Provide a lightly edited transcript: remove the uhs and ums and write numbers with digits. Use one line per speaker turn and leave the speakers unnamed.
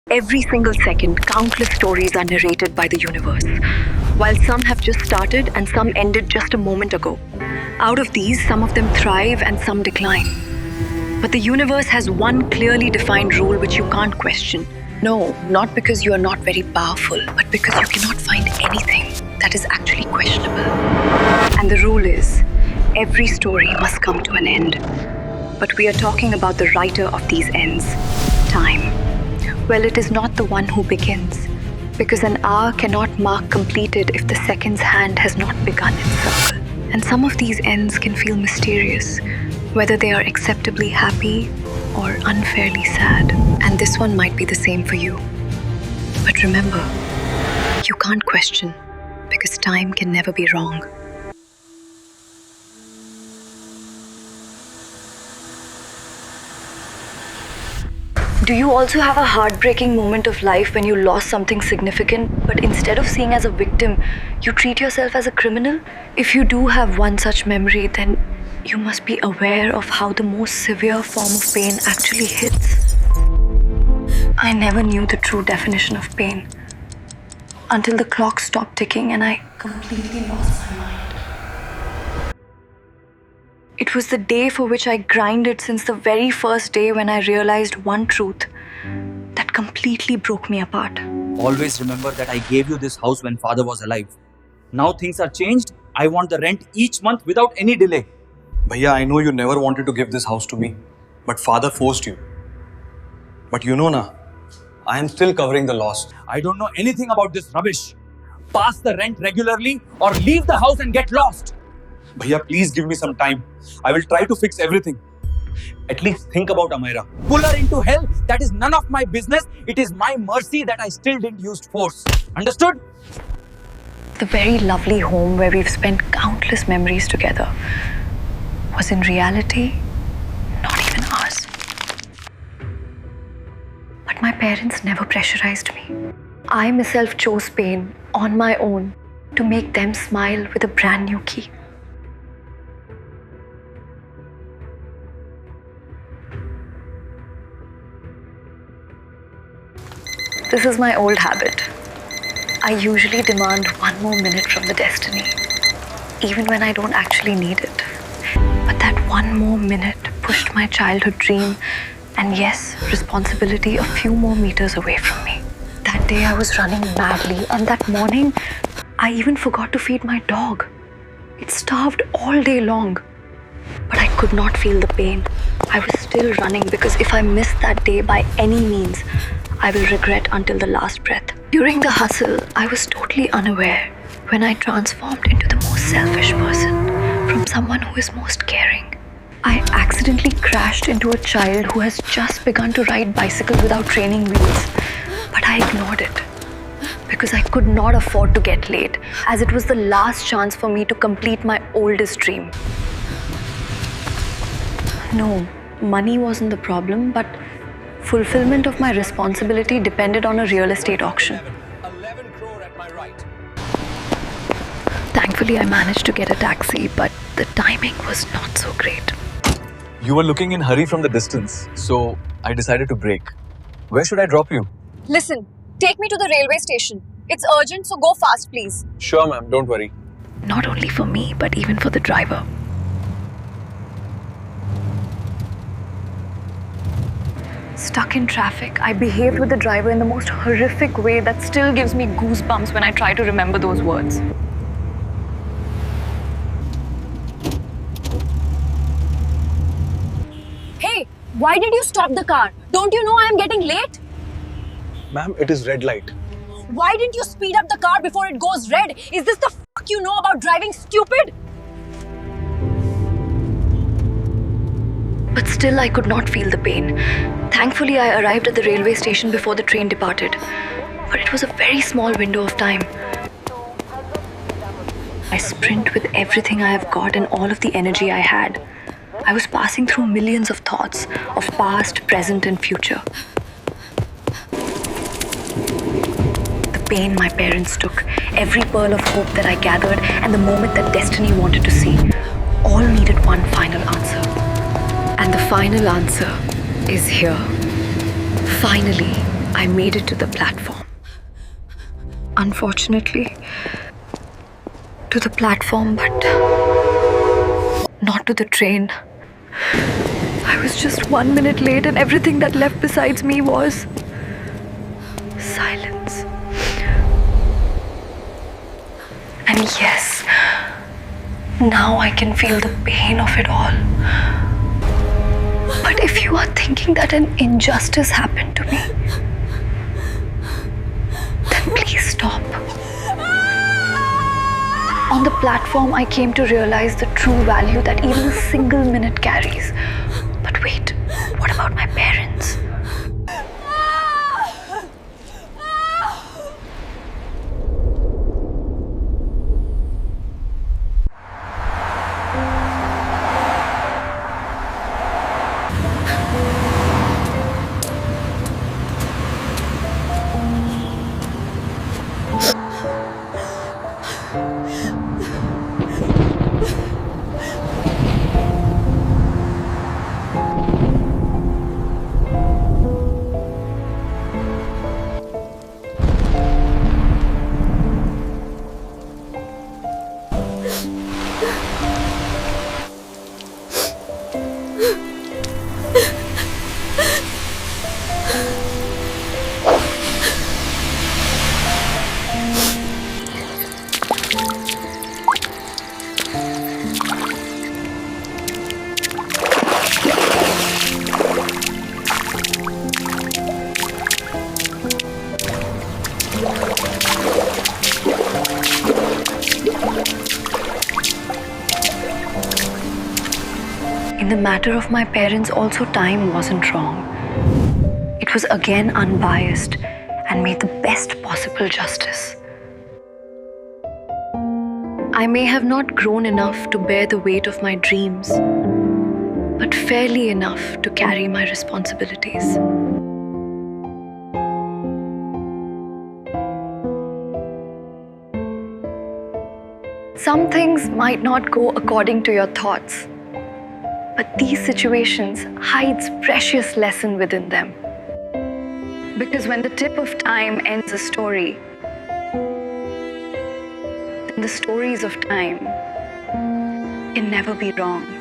Every single second, countless stories are narrated by the universe. While some have just started and some ended just a moment ago. Out of these, some of them thrive and some decline. But the universe has one clearly defined rule which you can't question. No, not because you are not very powerful, but because you cannot find anything that is actually questionable. And the rule is, every story must come to an end. But we are talking about the writer of these ends, time. Well, it is not the one who begins, because an hour cannot mark completed if the second's hand has not begun its circle. And some of these ends can feel mysterious, whether they are acceptably happy or unfairly sad. And this one might be the same for you. But remember, you can't question, because time can never be wrong. Do you also have a heartbreaking moment of life when you lost something significant, but instead of seeing as a victim, you treat yourself as a criminal? If you do have one such memory, then you must be aware of how the most severe form of pain actually hits. I never knew the true definition of pain until the clock stopped ticking and I completely lost my mind. It was the day for which I grinded since the very first day when I realized one truth that completely broke me apart.
Always remember that I gave you this house when father was alive. Now things are changed. I want the rent each month without any delay.
Bhaiya, I know you never wanted to give this house to me, but father forced you. But you know na, I am still covering the loss.
I don't know anything about this rubbish. Pass the rent regularly or leave the house and get lost.
Bhaiya, please give me some time. I will try to fix everything. At least think about Amaira.
Pull her into hell. That is none of my business. It is my mercy that I still didn't use force. Understood?
The very lovely home where we've spent countless memories together was in reality not even ours. But my parents never pressurized me. I myself chose pain on my own to make them smile with a brand new key. This is my old habit. I usually demand one more minute from the destiny, even when I don't actually need it. But that one more minute pushed my childhood dream and, yes, responsibility a few more meters away from me. That day I was running madly, and that morning I even forgot to feed my dog. It starved all day long. But I could not feel the pain. I was still running because if I missed that day by any means, I will regret until the last breath. During the hustle, I was totally unaware when I transformed into the most selfish person from someone who is most caring. I accidentally crashed into a child who has just begun to ride bicycle without training wheels. But I ignored it because I could not afford to get late, as it was the last chance for me to complete my oldest dream. No, money wasn't the problem, but fulfillment of my responsibility depended on a real estate auction.
11 crore at my right.
Thankfully, I managed to get a taxi, but the timing was not so great.
You were looking in hurry from the distance, so I decided to brake. Where should I drop you?
Listen, take me to the railway station. It's urgent, so go fast, please.
Sure, ma'am. Don't worry.
Not only for me, but even for the driver. Stuck in traffic, I behaved with the driver in the most horrific way that still gives me goosebumps when I try to remember those words.
Hey, why did you stop the car? Don't you know I am getting late?
Ma'am, it is red light.
Why didn't you speed up the car before it goes red? Is this the fuck you know about driving, stupid?
But still, I could not feel the pain. Thankfully, I arrived at the railway station before the train departed. But it was a very small window of time. I sprint with everything I have got and all of the energy I had. I was passing through millions of thoughts of past, present, and future. The pain my parents took, every pearl of hope that I gathered, and the moment that destiny wanted to see, all needed one final answer. And the final answer is here. Finally, I made it to the platform. Unfortunately, to the platform, but not to the train. I was just 1 minute late, and everything that left besides me was silence. And yes, now I can feel the pain of it all. But if you are thinking that an injustice happened to me, then please stop. On the platform, I came to realize the true value that even a single minute carries. But wait, what about my parents? In the matter of my parents, also time wasn't wrong. It was again unbiased and made the best possible justice. I may have not grown enough to bear the weight of my dreams, but fairly enough to carry my responsibilities. Some things might not go according to your thoughts, but these situations hides precious lesson within them. Because when the tip of time ends a story, then the stories of time can never be wrong.